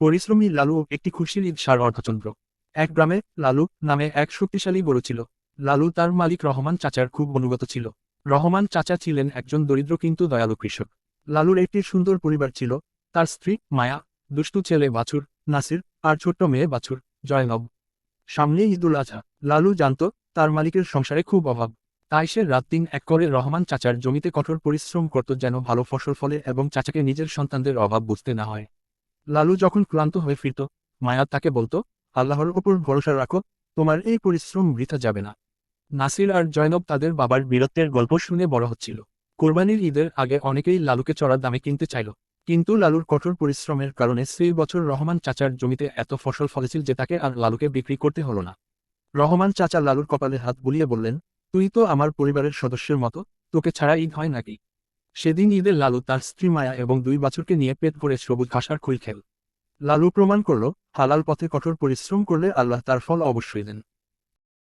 পরিশ্রমী লালু একটি খুশির ঈদ সার অর্ধচন্দ্র। এক গ্রামে লালু নামে এক শক্তিশালী গরু ছিল। লালু তার মালিক রহমান চাচার খুব অনুগত ছিল। রহমান চাচা ছিলেন একজন দরিদ্র কিন্তু দয়ালু কৃষক। লালুর একটি সুন্দর পরিবার ছিল, তার স্ত্রী মায়া, দুষ্টু ছেলে বাছুর নাসির, আর ছোট্ট মেয়ে বাছুর জয়নব। সামনে ঈদুল আজহা। লালু জানত তার মালিকের সংসারে খুব অভাব। তাই সে রাত দিন এক করে রহমান চাচার জমিতে কঠোর পরিশ্রম করত যেন ভালো ফসল ফলে এবং চাচাকে নিজের সন্তানদের অভাব বুঝতে না হয়। লালু যখন ক্লান্ত হয়ে ফিরত, মায়া তাকে বলতো, আল্লাহর ওপর ভরসা রাখো, তোমার এই পরিশ্রম বৃথা যাবে না। নাসির আর জয়নব তাদের বাবার বীরত্বের গল্প শুনে বড় হচ্ছিল। কোরবানির ঈদের আগে অনেকেই লালুকে চড়া দামে কিনতে চাইল, কিন্তু লালুর কঠোর পরিশ্রমের কারণে সেই বছর রহমান চাচার জমিতে এত ফসল ফলেছিল যে তাকে আর লালুকে বিক্রি করতে হলো না। রহমান চাচা লালুর কপালে হাত বুলিয়ে বললেন, তুই তো আমার পরিবারের সদস্যের মতো, তোকে ছাড়া ঈদ হয় নাকি? সেদিন ঈদে লালু তার স্ত্রী মায়া এবং দুই বাছুরকে নিয়ে পেট ভরে সবুজ ঘাসার খুল খেল। লালু প্রমাণ করল, হালাল পথে কঠোর পরিশ্রম করলে আল্লাহ তার ফল অবশ্যই দেন।